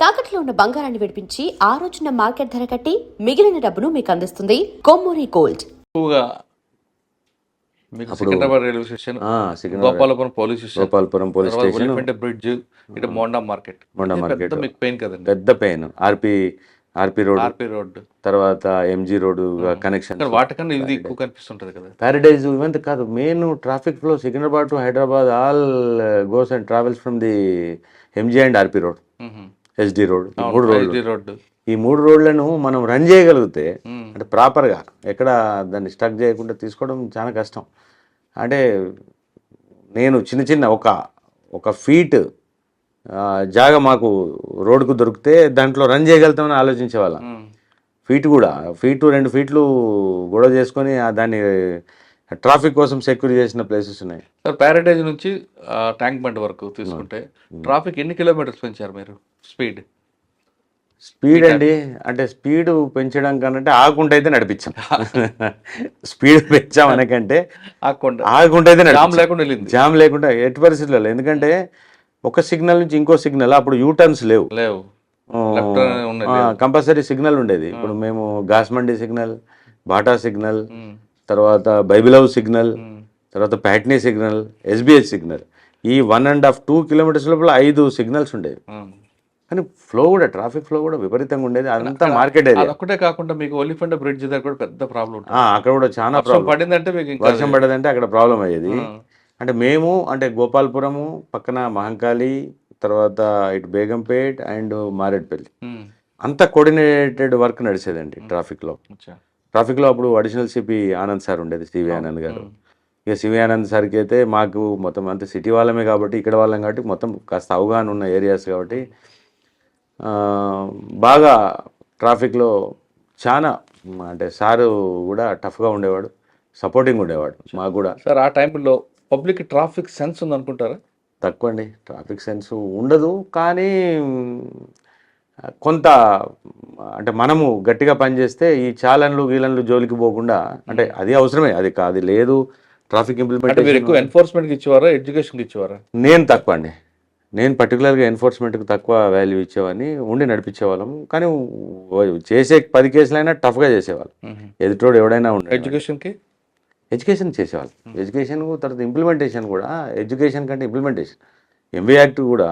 తాకట్లో ఉన్న బంగారాన్ని విడిపించి ఆ రోజున మార్కెట్ ధర కట్టి మిగిలిన డబ్బును మీకు అందిస్తుంది కొమ్మూరి గోల్డ్. ఎక్కువగా మీకు Secunderabad railway station, Gopalapuram police station, elephant bridge, ఇటు మోండా మార్కెట్ మీకు పెయిన్ కదండి, పెద్ద పెయిన్. ఆర్పి రోడ్ తర్వాత ఎంజీ రోడ్ కనెక్షన్, వాటికన్నా ఇది ఎక్కువ కనిపిస్తుంటది కదా. ప్యారడైజ్ ఇవంతా కాదు, main traffic flow Secunderabad to Hyderabad all goes and travels from the MG and RP road, SD road, ఈ మూడు రోడ్లను మనం రన్ చేయగలిగితే అంటే ప్రాపర్గా ఎక్కడ దాన్ని స్టక్ చేయకుండా తీసుకోవడం చాలా కష్టం. అంటే నేను చిన్న ఒక ఫీట్ జాగా మాకు రోడ్కు దొరికితే దాంట్లో రన్ చేయగలుగుతామని ఆలోచించేవాళ్ళం. ఫీటు 2 ఫీట్లు గొడవ చేసుకొని దాన్ని ట్రాఫిక్ కోసం సెక్యూర్ చేసిన ప్లేసెస్ ఉన్నాయి. సార్, ప్యారడైజ్ నుంచి ట్యాంక్ బండ్ వరకు తీసుకుంటే ట్రాఫిక్ ఎన్ని కిలోమీటర్స్ పెంచారు మీరు? స్పీడ్ అండి, అంటే స్పీడ్ పెంచడం కనంటే ఆగుంటే అయితే నడిపించాం. స్పీడ్ పెంచాం అనకంటే ఆగుంటే అయితే జామ్ లేకుండా ఎట్టి పరిస్థితుల్లో. ఎందుకంటే ఒక సిగ్నల్ నుంచి ఇంకో సిగ్నల్, అప్పుడు యూటర్న్స్ లేవు, కంపల్సరీ సిగ్నల్ ఉండేది. ఇప్పుడు మేము గాస్మండి సిగ్నల్, బాటా సిగ్నల్, తర్వాత బైబిలవ్ సిగ్నల్, తర్వాత ప్యాట్నీ సిగ్నల్, ఎస్బిహెచ్ సిగ్నల్, ఈ 1.5 2 కిలోమీటర్స్ లోపల 5 సిగ్నల్స్ ఉండేవి. కానీ ఫ్లో కూడా, ట్రాఫిక్ ఫ్లో కూడా విపరీతంగా ఉండేది. అదంతా మార్కెట్ ఏరియా. ఒకటే కాకుండా మీకు ఎలిఫెంట్ బ్రిడ్జ్ దగ్గర కూడా పెద్ద ప్రాబ్లం, అక్కడ కూడా చాలా ప్రాబ్లం పడిందంటే, వర్షం పడదంటే అక్కడ ప్రాబ్లం అయ్యేది. అంటే మేము పక్కన పక్కన మహంకాళి, తర్వాత ఇటు బేగంపేట్ అండ్ మారేడ్పల్లి, అంతా కోఆర్డినేటెడ్ వర్క్ నడిచేదండి ట్రాఫిక్లో. అప్పుడు అడిషనల్ సిపి ఆనంద్ సార్ ఉండేది, సివి ఆనంద్ గారు. ఇక సివి ఆనంద్ సార్కి అయితే మాకు మొత్తం అంతా సిటీ వాళ్ళమే కాబట్టి, ఇక్కడ వాళ్ళం కాబట్టి మొత్తం కాస్త అవగాహన ఉన్న ఏరియాస్ కాబట్టి బాగా ట్రాఫిక్లో చాలా, అంటే సారు కూడా టఫ్గా ఉండేవాడు, సపోర్టింగ్ ఉండేవాడు మాకు కూడా. సార్, ఆ టైంలో పబ్లిక్ ట్రాఫిక్ సెన్స్ ఉంది అనుకుంటారా? తక్కువ అండి, ట్రాఫిక్ సెన్స్ ఉండదు. కానీ కొంత అంటే మనము గట్టిగా పనిచేస్తే ఈ చాలన్లు జోలికి పోకుండా, అంటే అది అవసరమే, అది లేదు. ట్రాఫిక్ ఇంప్లిమెంటేషన్ ఎన్ఫోర్స్మెంట్కి ఇచ్చేవారా, ఎడ్యుకేషన్కి ఇచ్చేవారా? నేను తక్కువ అండి, నేను పర్టికులర్గా ఎన్ఫోర్స్మెంట్కి తక్కువ వాల్యూ ఇచ్చేవాడిని, నడిపించేవాళ్ళం. కానీ చేసే 10 కేసులైనా టఫ్గా చేసేవాళ్ళం, ఎదుటోడు ఎవడైనా ఉండే. ఎడ్యుకేషన్ చేసేవాళ్ళు, ఎడ్యుకేషన్ తర్వాత ఇంప్లిమెంటేషన్ కూడా. ఎడ్యుకేషన్ కంటే ఇంప్లిమెంటేషన్, ఎంవీ యాక్ట్ కూడా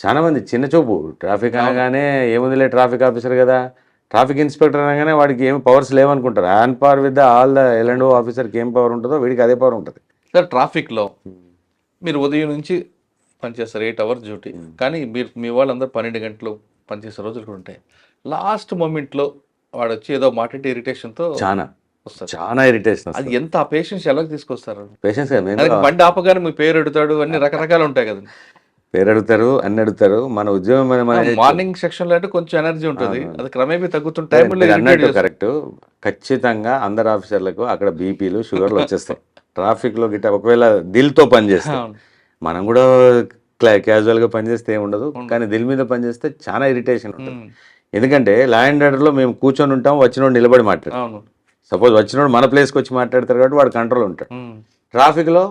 చాలా మంది చిన్న చూపు. ట్రాఫిక్ అనగానే ఏముందిలే, ట్రాఫిక్ ఆఫీసర్ కదా, ట్రాఫిక్ ఇన్స్పెక్టర్ అనగానే వాడికి ఏమి పవర్స్ లేవనుకుంటారు. On power with all the L and O ఆఫీసర్కి ఏం పవర్ ఉంటుందో వీడికి అదే పవర్ ఉంటుంది. సార్, ట్రాఫిక్లో మీరు ఉదయం నుంచి పనిచేస్తారు, 8 అవర్స్ డ్యూటీ. కానీ మీ వాళ్ళందరూ 12 గంటలు పనిచేసే రోజులు కూడా ఉంటాయి. లాస్ట్ మూమెంట్లో వాడు వచ్చి ఏదో మాట్లాడి ఇరిటేషన్తో చాలా ఇరిటేషన్. అది ఎంత ఆ పేషెన్స్ ఎలా తీసుకొస్తారు? పేషెన్స్ బండి ఆపగానే మీ పేరు అడుగుతాడు, అన్ని రకరకాలు ఉంటాయి కదా. పేరు అడుగుతారు, అన్ని అడుగుతారు. మన ఉద్యోగం మార్నింగ్ సెక్షన్ లో అంటే కొంచెం ఎనర్జీ ఉంటుంది, అది క్రమేపీ తగ్గుతుంటే అన్నట్టు కరెక్ట్. ఖచ్చితంగా అందరు ఆఫీసర్లకు అక్కడ బీపీలు షుగర్లు వచ్చేస్తాయి. ట్రాఫిక్ లో గిట్ట ఒకవేళ దిల్తో పనిచేస్తాం, మనం కూడా క్యాజువల్గా పనిచేస్తే ఏముండదు, కానీ దిల్ మీద పనిచేస్తే చాలా ఇరిటేషన్ ఉంటుంది. ఎందుకంటే లా అండ్ ఆర్డర్లో మేము కూర్చొని ఉంటాం, వచ్చినోడు నిలబడి మాట్లాడు. సపోజ్ వచ్చినోడు మన ప్లేస్కి వచ్చి మాట్లాడతారు కాబట్టి వాడు కంట్రోల్ ఉంటాడు. ట్రాఫిక్లో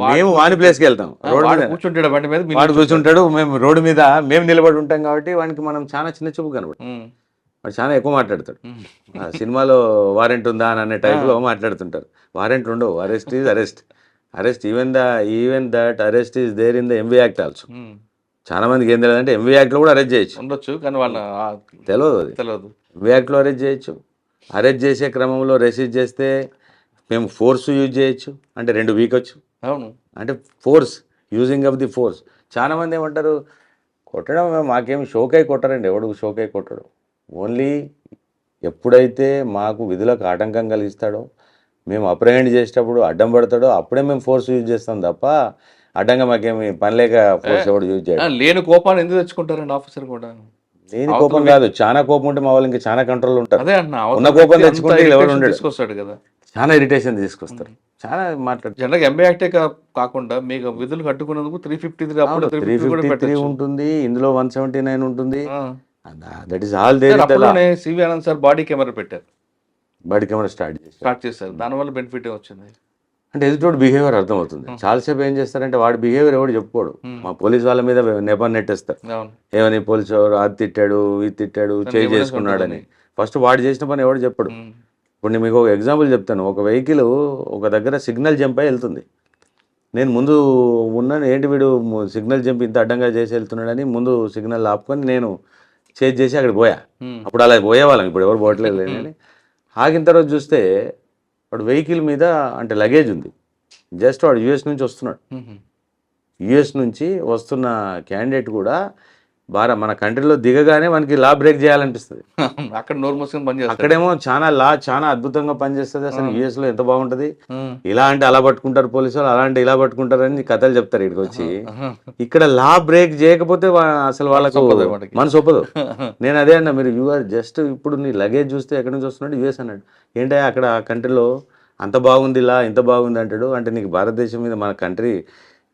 మేము వాని ప్లేస్కి వెళ్తాం, రోడ్డు మీద వాడు కూర్చుంటాడు, మేము రోడ్డు మీద మేము నిలబడి ఉంటాం కాబట్టి వానికి మనం చాలా చిన్న చూపు కనబడు. వాడు చాలా ఎక్కువ మాట్లాడతాడు. సినిమాలో వారెంట్ ఉందా అని అనే టైప్లో మాట్లాడుతుంటారు. వారెంట్ ఉండవు, arrest is arrest even that arrest is there in the MV act also. చాలా మందికి ఏం తెలియదు అంటే ఎంవీ యాక్ట్లో కూడా అరెస్ట్ చేయొచ్చు, ఉండొచ్చు, కానీ వాళ్ళ తెలియదు. ఎంవీ యాక్ట్లో అరెస్ట్ చేయొచ్చు. అరెస్ట్ చేసే క్రమంలో రెసిస్ట్ చేస్తే మేము ఫోర్స్ యూజ్ చేయొచ్చు, అంటే 2 వీకొచ్చు. అవును, అంటే force, using of the force. చాలా మంది ఏమంటారు, కొట్టడం మాకేమి షోకై కొట్టరండి, ఎవడు షోకై కొట్టడు. ఓన్లీ ఎప్పుడైతే మాకు విధులకు ఆటంకం కలిగిస్తాడో, మేము అప్రహెండ్ చేసేటప్పుడు అడ్డం పడతాడో అప్పుడే మేము ఫోర్స్ యూజ్ చేస్తాం తప్ప అడ్డంగా మాకేమి పని లేక ఫోర్స్ ఎవడు యూజ్ చేయడం. లేని కోపాన్ని ఎందుకు తెచ్చుకుంటారండి ఆఫీసర్ కూడా? లేని కోపం కాదు, చాలా కోపం ఉంటే మా వాళ్ళు ఇంకా చాలా కంట్రోల్ ఉంటారు. ఉన్న కోపం తెచ్చుకుంటే ఎవరు ఉండడు, కదా, చాలా ఇరిటేషన్ తీసుకొస్తారు. చాలా మాట్లాడుతారు. జనరల్గా ఎంబీ యాక్టే కాకుండా మీకు విధులు కట్టుకున్నందుకు 353 ఉంటుంది, ఇందులో 179 ఉంటుంది. That is all CV Anand sir body camera పెట్టారు, బాడీ కెమెరా స్టార్ట్ చేశారు. దానివల్ల బెనిఫిట్ వచ్చింది. అంటే ఎదుటోడు బిహేవియర్ అర్థమవుతుంది. చాలాసేపు ఏం చేస్తారంటే వాడి బిహేవియర్ ఎవడు చెప్పుకోడు, మా పోలీస్ వాళ్ళ మీద నెపం నెట్టేస్తారు. అవును. ఏమని పోలీసు వాడు అది తిట్టాడు ఇది తిట్టాడు చేయి చేసుకున్నాడని. ఫస్ట్ వాడు చేసిన పని ఎవడు చెప్పడు. ఇప్పుడు నేను మీకు ఒక ఎగ్జాంపుల్ చెప్తాను. ఒక వెహికల్ ఒక దగ్గర సిగ్నల్ జంప్ అయి వెళ్తుంది. నేను ముందు ఉన్నాను, ఏంటి వీడు సిగ్నల్ జంప్ ఇంత అడ్డంగా చేసి వెళ్తున్నాడని ముందు సిగ్నల్ ఆపుకొని నేను చేసి అక్కడికి పోయా. అప్పుడు అలా పోయేవాళ్ళం, ఇప్పుడు ఎవరు పోవట్లేదు అని. ఆగిన తర్వాత చూస్తే వాడు వెహికల్ మీద అంటే లగేజ్ ఉంది. జస్ట్ వాడు యూఎస్ నుంచి వస్తున్నాడు. యూఎస్ నుంచి వస్తున్న క్యాండిడేట్ కూడా మన కంట్రీలో దిగగానే మనకి లా బ్రేక్ చేయాలనిపిస్తుంది. అక్కడ నోరు మూసుకొని పని చేస్తారు. అక్కడేమో చాలా అద్భుతంగా పనిచేస్తుంది. అసలు యూఎస్ లో ఎంత బాగుంటది, ఇలా అంటే అలా పట్టుకుంటారు పోలీసు వాళ్ళు, అలా అంటే ఇలా పట్టుకుంటారు అని కథలు చెప్తారు ఇక్కడికి వచ్చి. ఇక్కడ లా బ్రేక్ చేయకపోతే అసలు వాళ్ళకు మనసు ఒప్పదు. నేను అదే అన్నా, మీరు యూఆర్ జస్ట్ ఇప్పుడు నీ లగేజ్ చూస్తే ఎక్కడి నుంచి వస్తున్నాడు యూఎస్ అన్నాడు. ఏంటంటే అక్కడ ఆ కంట్రీలో అంత బాగుంది, ఇలా ఇంత బాగుంది అంటాడు. అంటే నీకు భారతదేశం మీద మన కంట్రీ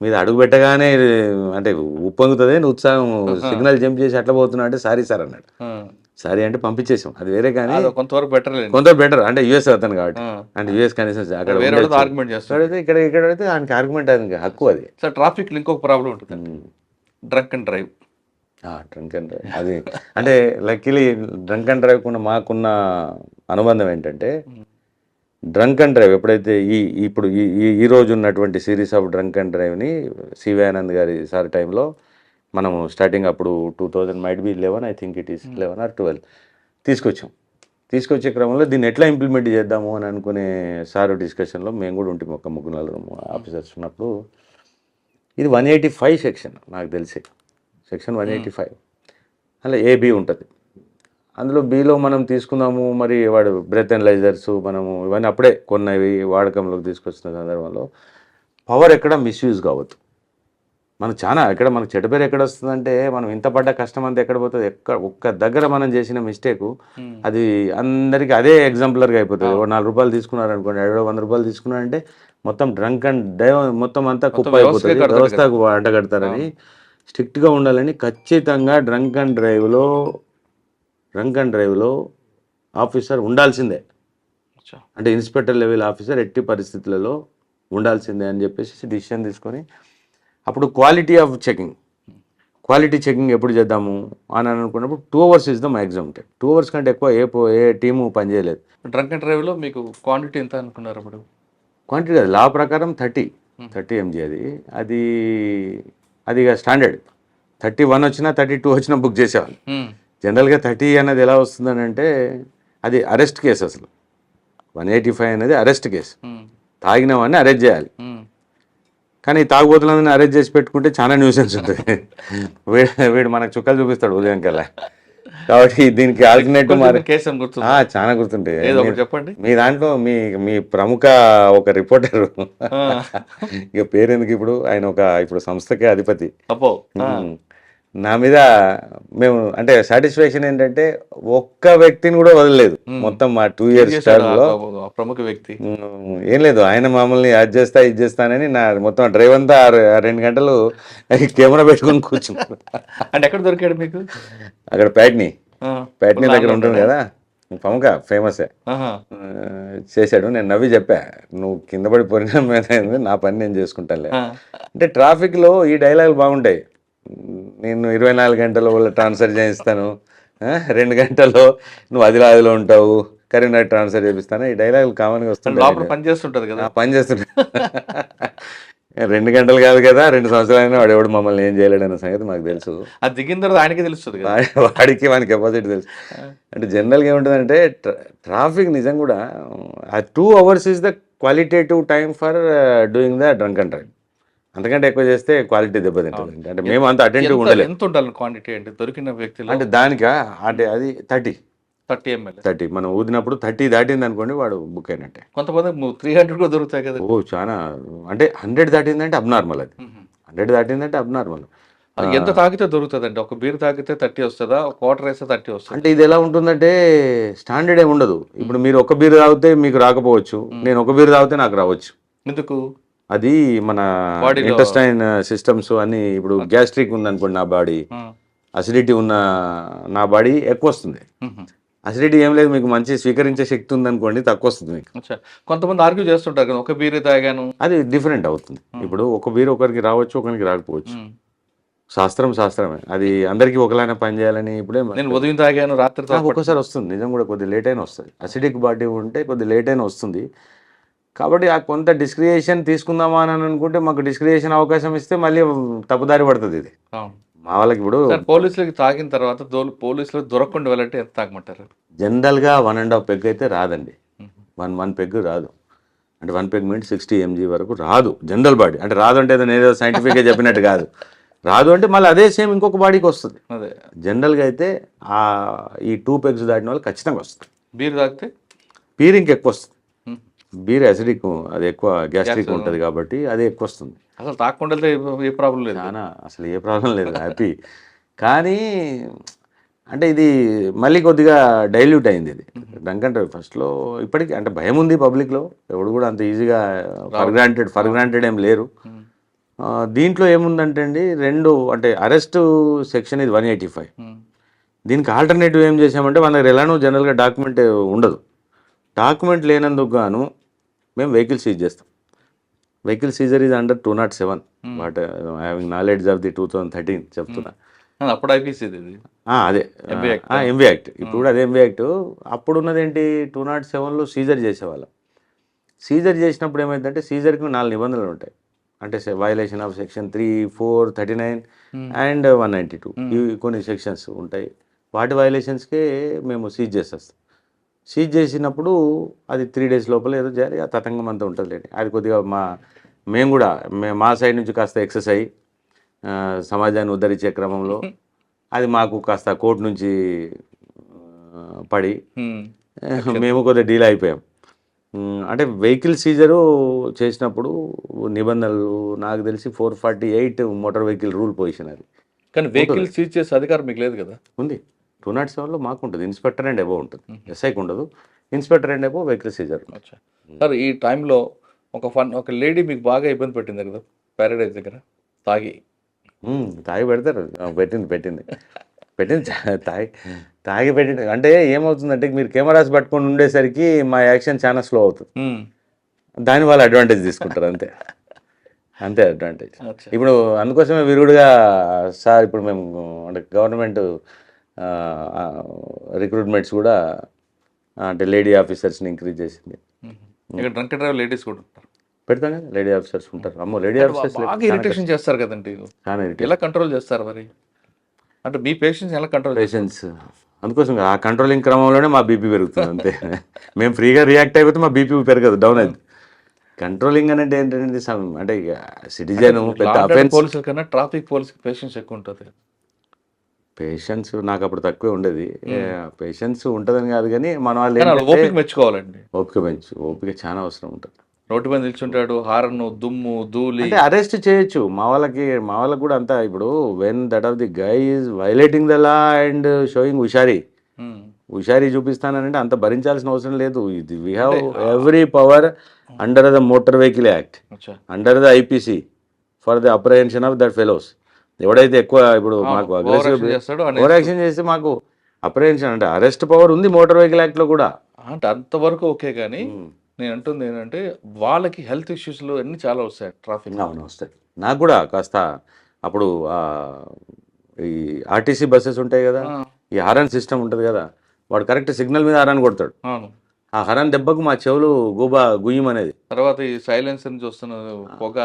మీద అడుగు పెట్టగానే అంటే ఉప్పొంగుతుంది ఉత్సాహం, సిగ్నల్ జంప్ చేసి అట్లా పోతున్నా అంటే సారీ సార్ అన్నాడు. సారీ అంటే పంపించేసాం, అది వేరే. కానీ కొంతవరకు బెటర్ అంటే యూఎస్ అతను కాబట్టి, అంటే యూఎస్ కనీసం అక్కడ ఇక్కడైతే ఆయనకి ఆర్గ్యుమెంట్ అది హక్కు. అది సార్ ట్రాఫిక్ ఇంకొక ప్రాబ్లం ఉంటుంది, drunk and drive. Drunk and drive అది అంటే లక్కీలీ డ్రంక్ అండ్ డ్రైవ్ కూడా మాకున్న అనుబంధం ఏంటంటే, డ్రంక్ అండ్ డ్రైవ్ ఎప్పుడైతే ఇప్పుడు ఈ రోజు ఉన్నటువంటి సిరీస్ ఆఫ్ డ్రంక్ అండ్ డ్రైవ్ని సివి ఆనంద్ గారి సార్ టైంలో మనము స్టార్టింగ్ అప్పుడు 2000 might be 11, I think it is 11 or 12 తీసుకొచ్చే క్రమంలో దీన్ని ఎట్లా ఇంప్లిమెంట్ చేద్దాము అని అనుకునే సారు డిస్కషన్లో మేము కూడా ఉంటాం. ఒక 3-4 ఆఫీసర్స్ ఉన్నప్పుడు ఇది 185 సెక్షన్, నాకు తెలిసి సెక్షన్ 185 అలా ఏబి ఉంటుంది. అందులో బిలో మనం తీసుకుందాము, మరి వాడు బ్రెత్ అనలైజర్స్ మనము ఇవన్నీ అప్పుడే కొన్నవి వాడకంలోకి తీసుకొచ్చిన సందర్భంలో పవర్ ఎక్కడ మిస్యూజ్ కావద్దు. మనకు ఎక్కడ మనకు చెడ్డ పేరు ఎక్కడ వస్తుందంటే, మనం ఇంత పడ్డ కష్టం అంతా ఎక్కడ పోతుంది, ఒక్క దగ్గర మనం చేసిన మిస్టేకు అది అందరికీ అదే ఎగ్జాంపులర్గా అయిపోతుంది. 4 రూపాయలు తీసుకున్నారు అనుకోండి, 100 రూపాయలు తీసుకున్నారంటే మొత్తం డ్రంక్ అండ్ డ్రైవ్ మొత్తం అంతా కుప్ప అయిపోతుంది, వ్యవస్థకు అడ్డగడతారని స్ట్రిక్ట్గా ఉండాలని. ఖచ్చితంగా డ్రంక్ అండ్ డ్రైవ్లో ఆఫీసర్ ఉండాల్సిందే, అంటే ఇన్స్పెక్టర్ లెవెల్ ఆఫీసర్ ఎట్టి పరిస్థితులలో ఉండాల్సిందే అని చెప్పేసి డిసిషన్ తీసుకొని, అప్పుడు క్వాలిటీ చెకింగ్ ఎప్పుడు చేద్దాము అని అనుకున్నప్పుడు 2 hours is the maximum time. 2 hours కంటే ఎక్కువ ఏ టీము పనిచేయలేదు. డ్రంక్ అండ్ డ్రైవ్లో మీకు క్వాంటిటీ ఎంత అనుకున్నారు అప్పుడు? క్వాంటిటీ కాదు, లా ప్రకారం 30 mg అది స్టాండర్డ్. 31 వచ్చినా 32 వచ్చినా బుక్ చేసేవాళ్ళు. జనరల్గా 30 అనేది ఎలా వస్తుందని అంటే, అది అరెస్ట్ కేసు. అసలు 185 అనేది అరెస్ట్ కేసు, తాగిన వాడిని అరెస్ట్ చేయాలి. కానీ తాగుబోతులందరినీ అరెస్ట్ చేసి పెట్టుకుంటే చాలా న్యూసెన్స్ ఉంటుంది. వీడు మనకు చుక్కలు చూపిస్తాడు ఉదయం కల్లా. కాబట్టి దీనికి ఆల్టర్నేటివ్ చాలా గుర్తుంటాయి. చెప్పండి. మీ దాంట్లో మీ ప్రముఖ ఒక రిపోర్టర్, ఇక పేరెందుకు, ఇప్పుడు ఆయన ఇప్పుడు సంస్థకే అధిపతి. నా మీద మేము అంటే సాటిస్ఫాక్షన్ ఏంటంటే, ఒక్క వ్యక్తిని కూడా వదలలేదు మొత్తం మా 2 years టైంలో. ప్రముఖ వ్యక్తి ఏం లేదు, ఆయన మామూలుని అది చేస్తానని నా మొత్తం డ్రైవ్ అంతా 2 గంటలు కెమెరా పెట్టుకుని కూర్చున్నాను. అంటే ఎక్కడ దొరికాడు మీకు? అక్కడ ప్యాట్నీ దగ్గర ఉంటుంది కదా, ప్రముఖ ఫేమసే. చేశాడు. నేను నవ్వి చెప్పా, నువ్వు కింద పడిపోయినా మీద నా పని నేను చేసుకుంటానులే. అంటే ట్రాఫిక్లో ఈ డైలాగులు బాగుంటాయి. నేను 24 గంటల్లో వాళ్ళు ట్రాన్స్ఫర్ చేయిస్తాను, 2 గంటల్లో నువ్వు ఆదిలాబాద్లో ఉంటావు, కరీంనగర్ ట్రాన్స్ఫర్ చేపిస్తాను, ఈ డైలాగులు కామన్గా వస్తుంటాయి. పని చేస్తుంటుంది కదా, 2 గంటలు కాదు కదా, 2 సంవత్సరాలైనా వాడు ఎవడు మమ్మల్ని ఏం చేయలేడన్న సంగతి మాకు తెలుసు. అది దిగిన తర్వాత ఆయనకి తెలుస్తుంది, వాడికి మన కెపాసిటీ తెలుసు. అంటే జనరల్గా ఏముంటుందంటే, ట్రాఫిక్ నిజం కూడా 2 hours is the qualitative time for doing the drunk and drive. అంతకంటే ఎక్కువ చేస్తే క్వాలిటీ దెబ్బతింటుంది. అంటే మేము అంత అటెంటివ్ ఉండలేదు. ఎంత ఉండాలి క్వాంటిటీ అంటే దొరికిన వ్యక్తులు? అంటే దానికా అంటే అది 30 ml. మనం ఊదినప్పుడు 30 దాటింది అనుకోండి, వాడు బుక్ అయినట్టే. కొంతమంది 300 కూడా దొరుకుతాయి కదా. చాలా అంటే 100 దాటిందంటే అబ్నార్మల్. అది 100 దాటిందంటే అబ్నార్మల్. ఎంత తాగితే దొరుకుతుంది అండి? ఒక బీర్ తాగితే 30 వస్తుందా, ఒక క్వార్టర్ వేస్తే 30 వస్తుంది? అంటే ఇది ఎలా ఉంటుందంటే, స్టాండర్డ్ ఏమి ఉండదు. ఇప్పుడు మీరు ఒక బీర్ తాగితే మీకు రాకపోవచ్చు, నేను ఒక బీర్ తాగితే నాకు రావచ్చు. ఎందుకు? అది మన ఇంటెస్టైన్ సిస్టమ్స్ అన్ని. ఇప్పుడు గ్యాస్ట్రిక్ ఉంది అనుకోండి, నా బాడీ అసిడిటీ ఉన్న నా బాడీ ఎక్కువ వస్తుంది. అసిడిటీ ఏం లేదు, మీకు మంచి స్వీకరించే శక్తి ఉందనుకోండి తక్కువ వస్తుంది మీకు. అచ్చా. కొంతమంది ఆర్గ్యూ చేస్తుంటారు కదా, ఒక బీరే తాగాను. అది డిఫరెంట్ అవుతుంది. ఇప్పుడు ఒక బీర్ ఒకరికి రావచ్చు, ఒకరికి రాకపోవచ్చు. శాస్త్రమే, అది అందరికీ ఒకలానే పని చేయాలని ఇప్పుడే నేను ఉదయం తాగాను రాత్రి ఒక్కోసారి వస్తుంది, నిజం కూడా కొద్ది లేట్ అయినా వస్తుంది. అసిడిక్ బాడీ ఉంటే కొద్ది లేట్ అయినా వస్తుంది. కాబట్టి ఆ కొంత డిస్క్రియేషన్ తీసుకుందామా అని అనుకుంటే మాకు డిస్క్రియేషన్ అవకాశం ఇస్తే మళ్ళీ తప్పుదారి పడుతుంది ఇది. మా వాళ్ళకి ఇప్పుడు పోలీసులకి తాగిన తర్వాత పోలీసులకు దొరకకుండా వెళ్ళంటే ఎంత తాగమంటారు? జనరల్గా 1.5 పెగ్ అయితే రాదండి. వన్ పెగ్ రాదు. అంటే 1 పెగ్ మీన్స్ 60 mg వరకు రాదు జనరల్ బాడీ. అంటే రాదు అంటే నేను సైంటిఫిక్గా చెప్పినట్టు కాదు. రాదు అంటే మళ్ళీ అదే సేమ్ ఇంకొక బాడీకి వస్తుంది. అదే జనరల్గా అయితే ఈ 2 పెగ్స్ దాటిన వాళ్ళు ఖచ్చితంగా వస్తుంది. బీర్ తాగితే బీర్ ఇంకెక్కువ వస్తుంది. బీర్ అసిడిక్, అది ఎక్కువ గ్యాస్ట్రిక్ ఉంటుంది కాబట్టి అది ఎక్కువ వస్తుంది. అసలు తాగకుండా వెళ్తే ఏ ప్రాబ్లం లేదు. అసలు ఏ ప్రాబ్లం లేదు, హ్యాపీ. కానీ అంటే ఇది మళ్ళీ కొద్దిగా డైల్యూట్ అయింది ఇది. ఎందుకంటే ఫస్ట్లో ఇప్పటికీ అంటే భయం ఉంది పబ్లిక్లో, ఎవడు కూడా అంత ఈజీగా ఫర్ గ్రాంటెడ్ ఏం లేరు. దీంట్లో ఏముందంటే అండి, అంటే అరెస్ట్ సెక్షన్ ఇది 185. దీనికి ఆల్టర్నేటివ్ ఏం చేసామంటే మన దగ్గర ఎలానో జనరల్గా డాక్యుమెంట్ ఉండదు. డాక్యుమెంట్ లేనందుకు గాను మేము వెహికల్ సీజ్ చేస్తాం. Vehicle seizure is under 207. But having knowledge of the 2013 చెప్తున్నా. అప్పుడు ఐపీసీ అదే ఎంబీ యాక్ట్. ఇప్పుడు కూడా అదే ఎంబీ యాక్ట్. అప్పుడు ఉన్నది ఏంటి, 207లో సీజర్ చేసేవాళ్ళం. సీజర్ చేసినప్పుడు ఏమైందంటే సీజర్కి 4 నిబంధనలు ఉంటాయి. అంటే వయలేషన్ ఆఫ్ సెక్షన్ 3, 4, 39 అండ్ 192 ఇవి కొన్ని సెక్షన్స్ ఉంటాయి. వాటి వయలేషన్స్కే మేము సీజ్ చేసేస్తాం. సీజ్ చేసినప్పుడు అది 3 days లోపల ఏదో చేయాలి. ఆ తతంగం అంతా ఉంటుంది లేండి. అది కొద్దిగా మేము కూడా మా సైడ్ నుంచి కాస్త ఎక్సర్సైజ్, సమాజాన్ని ఉద్ధరించే క్రమంలో అది మాకు కాస్త కోర్టు నుంచి పడి మేము కొద్దిగా డీల్ అయిపోయాం. అంటే వెహికల్ సీజరు చేసినప్పుడు నిబంధనలు నాకు తెలిసి 448 మోటార్ వెహికల్ రూల్ పొజిషన్ అది. కానీ వెహికల్ సీజ్ చేసే అధికారం మీకు లేదు కదా? ఉంది. 207లో మాకు ఉంటుంది. ఇన్స్పెక్టర్ అండ్ అబోవ్ ఉంటుంది, ఎస్ఐకి ఉండదు. Inspector and above vehicle seizure. Sir ఈ టైంలో ఒక లేడీ మీకు బాగా ఇబ్బంది పెట్టింది కదా ప్యారడైజ్ దగ్గర, తాగి పెడతారు. పెట్టింది తాగి పెట్టింది. అంటే ఏమవుతుందంటే మీరు కెమెరాస్ పట్టుకొని ఉండేసరికి మా యాక్షన్ చాలా స్లో అవుతుంది. దాని వాళ్ళు అడ్వాంటేజ్ తీసుకుంటారు, అంతే అడ్వాంటేజ్. ఇప్పుడు అందుకోసమే విరుగుడుగా సార్ ఇప్పుడు మేము అంటే గవర్నమెంట్ రిక్రూట్మెంట్స్ కూడా అంటే లేడీ ఆఫీసర్స్ని ఇంక్రీజ్ చేసింది. ఇక్కడ డ్రంక్ డ్రైవర్ లేడీస్ కూడా ఉంటారు, పెడతాం కదా, లేడీ ఆఫీసర్స్ ఉంటారు. అమ్మో లేడీ ఆఫీసర్స్ బాగా ఇరిటేషన్ చేస్తారు కదండి. ఎలా కంట్రోల్ చేస్తారు మరి? అంటే మీ పేషెంట్స్ ఎలా కంట్రోల్? అందుకోసం ఆ కంట్రోలింగ్ క్రమంలోనే మా బీపీ పెరుగుతుంది అంతే. మేము ఫ్రీగా రియాక్ట్ అయిపోతే మా బీపీ పెరగదు, డౌన్ అయింది. కంట్రోలింగ్ అంటే ఏంటంటే అంటే ఇక సిటిజన్ పెద్ద అఫెన్స్. పోలీసుల కన్నా ట్రాఫిక్ పోలీస్ పేషెంట్స్ ఎక్కువ ఉంటుంది. పేషెన్స్ నాకు అప్పుడు తక్కువే ఉండేది. పేషెన్స్ ఉంటుందని కాదు కానీ మన వాళ్ళు ఓపిక మెచ్చుకోవాలండి. ఓపిక చాలా అవసరం ఉంటుంది. రోడ్డు మీద నిల్చుంటాడు, హారన్, దుమ్ము, ధూళి, అంటే అరెస్ట్ చేయొచ్చు. మా వాళ్ళకి కూడా అంతా ఇప్పుడు when that of the guy is violating the law and showing హుషారీ చూపిస్తానంటే అంత భరించాల్సిన అవసరం లేదు. ఇది we have every power under the motor vehicle act, under the IPC for the apprehension of that fellows. ఎవడైతే ఎక్కువ ఇప్పుడు మాకు అగ్రెసివ్ ఓవర్ యాక్షన్ చేస్తే మాకు అప్రహెన్షన్ అంటే అరెస్ట్ పవర్ ఉంది మోటార్ వెహికల్ యాక్ట్లో కూడా. అంటే అంతవరకు ఓకే. కానీ నేను అంటుంది ఏంటంటే వాళ్ళకి హెల్త్ ఇష్యూస్లో అన్నీ చాలా వస్తాయి ట్రాఫిక్. అవును వస్తాయి. నాకు కూడా కాస్త అప్పుడు ఈ ఆర్టీసీ బస్సెస్ ఉంటాయి కదా, ఈ హారన్ సిస్టమ్ ఉంటుంది కదా, వాడు కరెక్ట్ సిగ్నల్ మీద హారన్ కొడతాడు. ఆ హరాన్ దెబ్బకు మా చెవులు గుయ్యం అనేది. తర్వాత ఈ సైలెన్స్ అని చూస్తున్నారు, పొగ,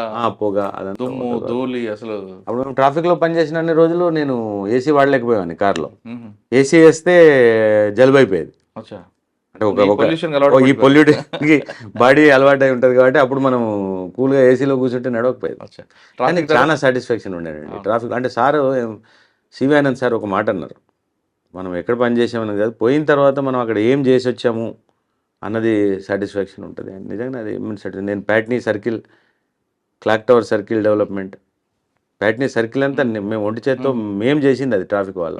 దుమ్ము, ధూళి. అసలు అప్పుడు మేము ట్రాఫిక్ లో పనిచేసిన అన్ని రోజులు నేను ఏసీ వాడలేకపోయాను కార్లో. ఏసీ వేస్తే జలుబు అయిపోయేది. అంటే ఈ పొల్యూటెడ్కి బాడీ అలవాటు అయి ఉంటుంది కాబట్టి అప్పుడు మనం కూల్గా ఏసీలో కూర్చుంటే నడవకపోయేది. కానీ చాలా సాటిస్ఫాక్షన్ ఉండేనండి ట్రాఫిక్. అంటే సార్ సివి ఆనంద్ సార్ ఒక మాట అన్నారు, మనం ఎక్కడ పని చేసామని కాదు, పోయిన తర్వాత మనం అక్కడ ఏం చేసి వచ్చాము అన్నది సాటిస్ఫాక్షన్ ఉంటుంది. నిజంగా అది నేను Patny circle, clock tower circle development, Patny circle అంతా మేము ఒంటి చేత్తో మేము చేసింది అది ట్రాఫిక్ వల్ల.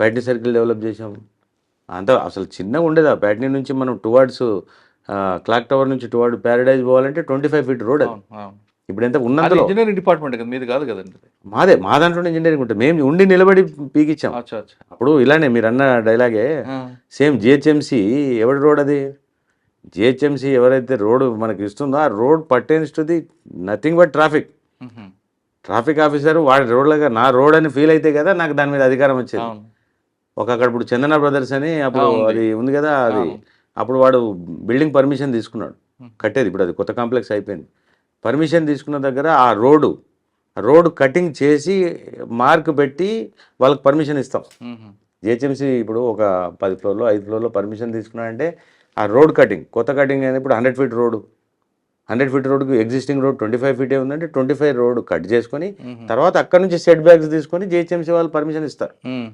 ప్యాట్నీ సర్కిల్ డెవలప్ చేసాము. అంతా అసలు చిన్నగా ఉండేది. ఆ ప్యాట్నీ నుంచి మనం టువార్డ్స్ క్లాక్ టవర్ నుంచి టువార్డ్ ప్యారడైజ్ పోవాలంటే 25 feet రోడ్ అది. ఇప్పుడు ఎంత ఉన్నంతలో ఇంజనీరింగ్ డిపార్ట్మెంట్ కదా, మీది కాదు కదండి అది. మా దాంట్లోనే ఇంజనీరింగ్ ఉంటుంది. మేము ఉండి నిలబడి పీకిచ్చాం. అచ్చా అచ్చా. అప్పుడు ఇలానే మీరు అన్న డైలాగే ఆ. సేమ్ జిహెచ్ఎంసి ఎవరి రోడ్ అది, జిహెచ్ఎంసి ఎవరైతే రోడ్ మనకి ఇస్తుందో ఆ road pertains to the nothing but traffic. Hmm. Traffic officer వాడి రోడ్లుగా నా రోడ్ అని ఫీల్ అయితే కదా నాకు దాని మీద అధికారం వచ్చేది. అవును. అక్కడ ఇప్పుడు చందన బ్రదర్స్ అని అప్పుడు ఉంది. అది ఉంది కదా, అది అవును. అప్పుడు వాడు బిల్డింగ్ పర్మిషన్ తీసుకున్నాడు మ్మ్. కట్టేది. ఇప్పుడు అది కొత్త కాంప్లెక్స్ అయిపోయింది. పర్మిషన్ తీసుకున్న దగ్గర ఆ రోడ్ కటింగ్ చేసి మార్క్ పెట్టి వాళ్ళకి పర్మిషన్ ఇస్తాం. మ్మ్. జిహెచ్ఎంసీ ఇప్పుడు ఒక 10 ఫ్లోర్లో 5 ఫ్లోర్లో పర్మిషన్ తీసుకున్నాడంటే ఆ రోడ్ కటింగ్ కొత్త కటింగ్ అనేది ఇప్పుడు 100 ఫీట్ రోడ్డు, 100 ఫీట్ రోడ్డుకి ఎగ్జిస్టింగ్ రోడ్ 25 ఫీటే ఉందంటే 25 రోడ్ కట్ చేసుకొని తర్వాత అక్కడ నుంచి సెట్ బ్యాక్స్ తీసుకొని జిహెచ్ఎంసీ వాళ్ళు పర్మిషన్ ఇస్తారు. మ్మ్.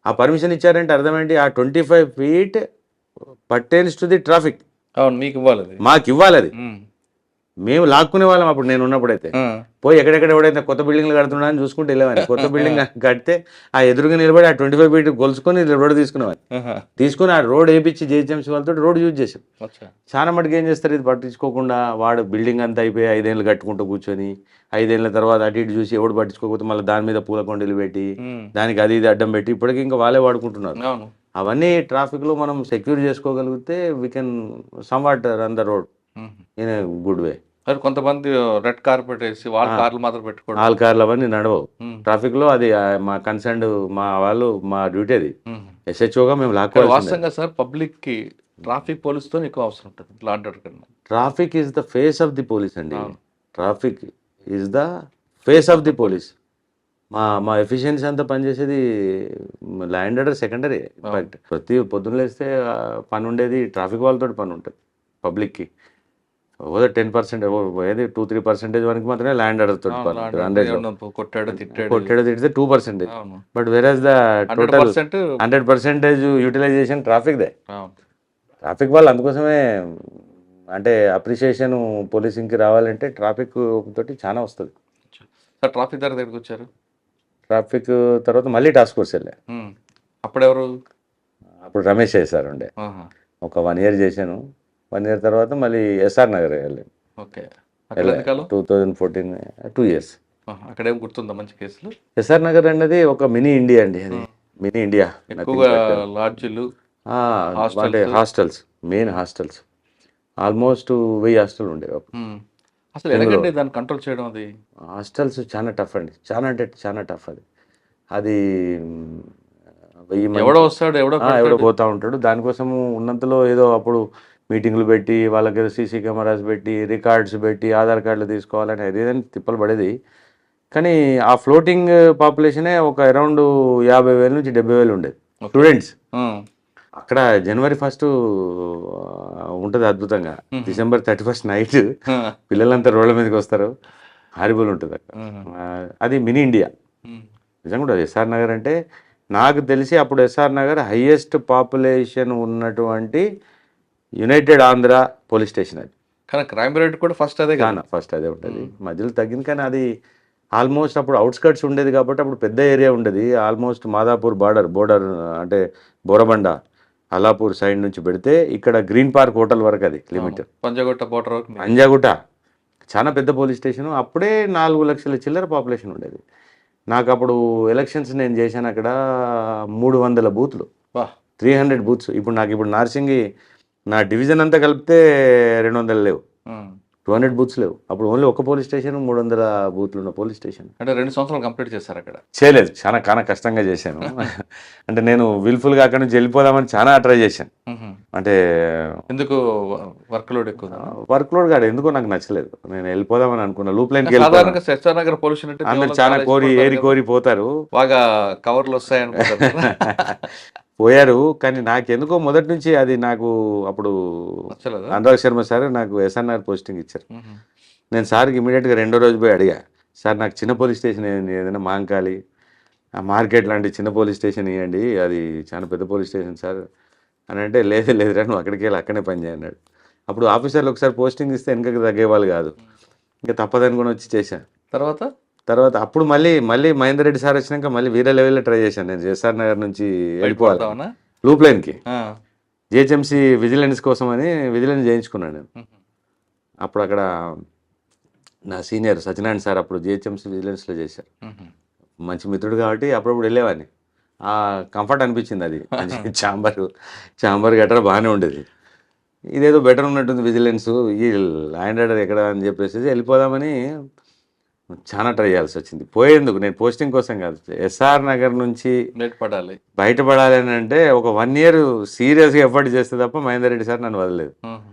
ఆ పర్మిషన్ ఇచ్చారంటే అర్థం ఏంటి, ఆ 25 feet pertains to the traffic అవును, మీకు ఇవ్వాలి అది. మాకు ఇవ్వాలి. అది మ్మ్. మేము లాక్కునే వాళ్ళం అప్పుడు నేను ఉన్నప్పుడైతే. ఆ. పోయి ఎక్కడెక్కడ ఎవడైతే కొత్త బిల్డింగ్లు కడుతున్నా అని చూసుకుంటే వెళ్ళేవాడిని. కొత్త బిల్డింగ్ కడితే ఆ ఎదురుగా నిలబడి ఆ 25 ఫీట్ గొలుసుకొని రోడ్ తీసుకునేవాడిని. ఆహా. తీసుకుని ఆ రోడ్ వేయించి జిహెచ్ఎంసీ వాళ్ళతో రోడ్ యూజ్ చేసాం. అచ్చా. చాలా మటుకు ఏం చేస్తారు, ఇది పట్టించుకోకుండా వాడు బిల్డింగ్ అంతా అయిపోయి 5 ఏళ్ళు కట్టుకుంటూ కూర్చొని 5 ఏళ్ళ తర్వాత అటు ఇటు చూసి ఎవడు పట్టించుకోకపోతే మళ్ళీ దాని మీద పూల కొండలు పెట్టి మ్మ్. దానికి అది ఇది అడ్డం పెట్టి ఇప్పటికి ఇంకా వాళ్ళే వాడుకుంటున్నారు. అవును. అవన్నీ ట్రాఫిక్లో మనం సెక్యూర్ చేసుకోగలిగితే we can somewhat run the road hmm. In a good way. మరి కొంతమంది రెడ్ కార్పెట్ వేసి వాళ్ళ కార్లు మాత్రం పెట్టుకోవడం. ఆల్ కార్లు అవన్నీ నడవవు మ్మ్. ట్రాఫిక్లో. అది మా కన్సర్న్ మా డ్యూటీ అది. మ్మ్. ఎస్హెచ్ఓగా మేము కానీ లాక్కోవాల్సిందే. వాస్తవంగా సార్ పబ్లిక్ కి ట్రాఫిక్ పోలీసుతో ఎక్కువ అవసరం ఉంటుంది ఇట్లా అంటారు కన్నా. Traffic is the face of the police అండి. అవును. Traffic is the face of the police. మా ఎఫిషియన్సీ అంతా పనిచేసేది ల్యాండ్ ఆర్డర్ సెకండరీ. ఇన్ఫాక్ట్ ప్రతి పొద్దున్న లేస్తే పని ఉండేది ట్రాఫిక్ వాళ్ళతో పని ఉంటుంది పబ్లిక్కి. ఓదో 10% ఏది 2-3% వరకు మాత్రమే ల్యాండ్ ఆర్డర్ తోటి పని ఉంటుంది. 100 కొట్టాడు తిట్టాడు. కొట్టేది తిడితే 2%. అవును. బట్ వెరాజ్ ద టోటల్ 100%. 100% యూటిలైజేషన్ ట్రాఫిక్దే. అవును. ట్రాఫిక్ వాళ్ళు అందుకోసమే అంటే అప్రిషియేషన్ పోలీసింగ్కి రావాలంటే ట్రాఫిక్ తోటి చాలా వస్తుంది. సార్ ట్రాఫిక్ దగ్గరికి వచ్చారు. ట్రాఫిక్ తర్వాత మళ్ళీ టాస్క్ ఫోర్స్ వెళ్ళా. మ్మ్. అప్పుడెవరు? అప్పుడు రమేష్ చేశారు ఉండే. ఆహా. ఒక 1 ఇయర్ చేశాను. 1 ఇయర్ తర్వాత మళ్ళీ ఎస్ఆర్ నగర్ వెళ్ళాను. ఓకే. అక్కడ ఎంతకాలం? 2014 2 ఇయర్స్. అక్కడేం గుర్తుందా మంచి కేసులు? ఎస్ఆర్ నగర్ అనేది ఒక మినీ ఇండియా అండి. అది మినీ ఇండియా. ఎక్కువగా లాడ్జీలు, అంటే hostels, main hostels almost 1000 hostel ఉండేవి అప్పుడు. అసలు ఎలాగండి దాన్ని కంట్రోల్ చేయడం? అది హాస్టల్స్ చాలా టఫ్ అండి, చాలా అంటే చాలా టఫ్. అది 1000 మంది ఎవడో వస్తాడు ఎవడో పోతా ఉంటాడు. దానికోసము ఉన్నంతలో ఏదో అప్పుడు మీటింగ్లు పెట్టి వాళ్ళకి ఏదో సీసీ కెమెరాస్ పెట్టి రికార్డ్స్ పెట్టి ఆధార్ కార్డులు తీసుకోవాలని ఏదైనా తిప్పలు పడేది. కానీ ఆ ఫ్లోటింగ్ పాపులేషనే ఒక అరౌండ్ 50,000 నుంచి 70,000 ఉండేది స్టూడెంట్స్. అక్కడ January 1 ఉంటుంది అద్భుతంగా. December 31 నైట్ పిల్లలంతా రోడ్ల మీదకి వస్తారు. హారిబుల్ ఉంటుంది అక్కడ. అది మినీ ఇండియా నిజంగా కూడా. ఎస్ఆర్ నగర్ అంటే నాకు తెలిసి అప్పుడు ఎస్ఆర్ నగర్ హైయెస్ట్ పాపులేషన్ ఉన్నటువంటి యునైటెడ్ ఆంధ్ర పోలీస్ స్టేషన్ అది. కానీ క్రైమ్ రేట్ కూడా ఫస్ట్ అదే కదా. ఫస్ట్ అదే ఉంటుంది. మధ్యలో తగ్గింది కానీ అది ఆల్మోస్ట్ అప్పుడు అవుట్స్కట్స్ ఉండేది కాబట్టి అప్పుడు పెద్ద ఏరియా ఉండేది. ఆల్మోస్ట్ మాదాపూర్ బోర్డర్ అంటే బోరబండ అల్లాపూర్ సైడ్ నుంచి పెడితే ఇక్కడ గ్రీన్ పార్క్ హోటల్ వరకు అది లిమిట్. పంజాగుట్ట బోర్డర్ వరకు. పంజాగుట్ట చాలా పెద్ద పోలీస్ స్టేషన్. అప్పుడే 4 లక్షల చిల్లర పాపులేషన్ ఉండేది. నాకు అప్పుడు ఎలక్షన్స్ నేను చేశాను అక్కడ 300 బూత్లు, 300 బూత్స్. ఇప్పుడు నార్సింగి నా డివిజన్ అంతా కలిపితే 200 లేవు, 200 బూత్స్ లేవు. అప్పుడు ఓన్లీ ఒక పోలీస్ స్టేషన్ 300 బూత్లు ఉన్న పోలీస్ స్టేషన్. అంటే 2 సంవత్సరాలు కంప్లీట్ చేశారు అక్కడ? చేయలేదు, చాలా కష్టంగా చేశాను. అంటే నేను విల్ఫుల్గా అక్కడ నుంచి వెళ్ళిపోదామని చాలా ట్రై చేశాను. అంటే ఎందుకు వర్క్ లోడ్ ఎక్కువ? వర్క్ లోడ్ కాదు, ఎందుకో నాకు నచ్చలేదు. నేను వెళ్ళిపోదామని అనుకున్నా. లూప్ లైన్ సాధారణంగా ఎస్ఆర్ నగర్ పొల్యూషన్ అంటే అందరు చాలా కోరి పోతారు, బాగా కవర్లు వస్తాయి అనుకుంటారు. పోయారు. కానీ నాకెందుకో మొదటి నుంచి అది నాకు అప్పుడు అనురాగ్ శర్మ సార్ నాకు ఎస్ఆర్ఆర్ పోస్టింగ్ ఇచ్చారు. నేను సార్కి ఇమీడియట్గా 2వ రోజు పోయి అడిగా, సార్ నాకు చిన్న పోలీస్ స్టేషన్ ఏదైనా మాంకాలి మార్కెట్ లాంటి చిన్న పోలీస్ స్టేషన్ ఇవ్వండి, అది చాలా పెద్ద పోలీస్ స్టేషన్ సార్ అని అంటే, లేదురా నువ్వు అక్కడికి వెళ్ళి అక్కడే పని చేయన్నాడు. అప్పుడు ఆఫీసర్లు ఒకసారి పోస్టింగ్ ఇస్తే వెనకకి తగ్గేవాళ్ళు కాదు. ఇంకా తప్పదనుకుని వచ్చి చేశాను. తర్వాత అప్పుడు మళ్ళీ మహేందర్ రెడ్డి సార్ వచ్చినాక మళ్ళీ వేరే లెవెల్లో ట్రై చేశాను. నేను ఎస్ఆర్ నగర్ నుంచి వెళ్ళిపోవాలి లూప్ లైన్కి. జిహెచ్ఎంసీ విజిలెన్స్ కోసం అని విజిలెన్స్ చేయించుకున్నాను నేను. అప్పుడు అక్కడ నా సీనియర్ సత్యనారాయణ సార్ అప్పుడు జిహెచ్ఎంసీ విజిలెన్స్లో చేశారు. మ్మ్. మంచి మిత్రుడు కాబట్టి అప్పుడప్పుడు వెళ్ళేవాడిని. ఆ కంఫర్ట్ అనిపించింది అది. మంచి చాంబర్ గట్రా బాగానే ఉండేది. ఇదేదో బెటర్ ఉన్నట్టుంది విజిలెన్స్, ఈ ల్యాండ్ ఆర్డర్ ఎక్కడ అని చెప్పేసి వెళ్ళిపోదామని చాలా ట్రై చేయాల్సి వచ్చింది. పోయేందుకు నేను పోస్టింగ్ కోసం కాదు, ఎస్ఆర్ నగర్ నుంచి బయటపడాలి. బయటపడాలి అని అంటే ఒక 1 year సీరియస్గా ఎఫర్ట్ చేస్తే తప్ప మహేందర్ రెడ్డి సార్ నన్ను వదలలేదు. మ్మ్.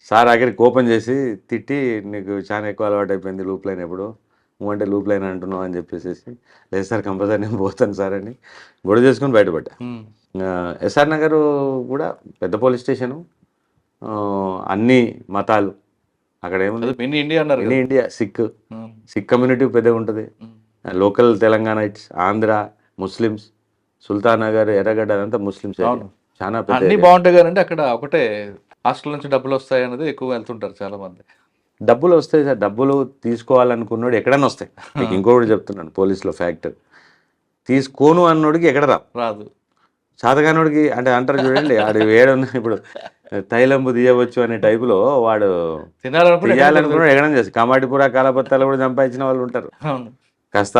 సార్ ఆఖరికి కోపం చేసి తిట్టి, నీకు చాలా ఎక్కువ అలవాటు అయిపోయింది లూప్ లైన్, ఎప్పుడు నువ్వంటే లూప్ లైన్ అంటున్నావు అని చెప్పేసి, లేదు సార్ కంపల్సరీ నేను పోతాను సార్ అని గొడవ చేసుకుని బయటపడ్డా. మ్మ్. ఎస్ఆర్ నగర్ కూడా పెద్ద పోలీస్ స్టేషను, అన్ని మతాలు అక్కడ ఏముంది, అదే మినీ ఇండియా అన్నారు ఇన్ కదా. ఇండియా సిక్ మ్మ్. కమ్యూనిటీ పెద్దగా ఉంటుంది. మ్మ్. లోకల్ తెలంగాణైట్స్, ఆంధ్ర ముస్లిమ్స్, సుల్తాన్ నగర్, ఎర్రగడ్డ అదంతా ముస్లిమ్స్ ఏరియా. అవును. చాలా పెద్ద అన్ని area. బాగుంటాయి కానీ అక్కడ ఒకటే హాస్టల్ నుంచి డబ్బులు వస్తాయి అనేది ఎక్కువ వెళ్తుంటారు చాలా మంది. డబ్బులు వస్తాయి సార్, డబ్బులు తీసుకోవాలనుకున్నాడు ఎక్కడైనా వస్తాయి. మీకు ఇంకొకటి చెప్తున్నాను పోలీసులో ఫ్యాక్టర్, తీసుకోను అన్నోడికి ఎక్కడ రా, రాదు. సాతగానోడికి అంటే అంటారు చూడండి, ఆడు వేడున్న ఇప్పుడు తైలంబు తీయవచ్చు అనే టైపులో వాడు తినాలనుకుంటే తీయాలనుకున్నాడు ఎక్కడైనా చేసి, కమాటిపుర కాలపత్తాలు కూడా సంపాదించిన వాళ్ళు ఉంటారు. అవును. కాస్త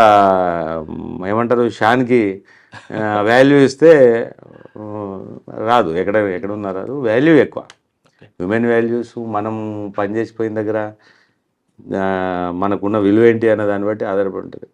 ఏమంటారు షాన్కి వాల్యూ ఇస్తే రాదు, ఎక్కడ ఉన్నా రాదు, వాల్యూ ఎక్కువ, హ్యూమన్ వాల్యూస్, మనం పనిచేసిపోయిన దగ్గర మనకున్న విలువ ఏంటి అన్న దాన్ని బట్టి ఆధారపడి ఉంటుంది.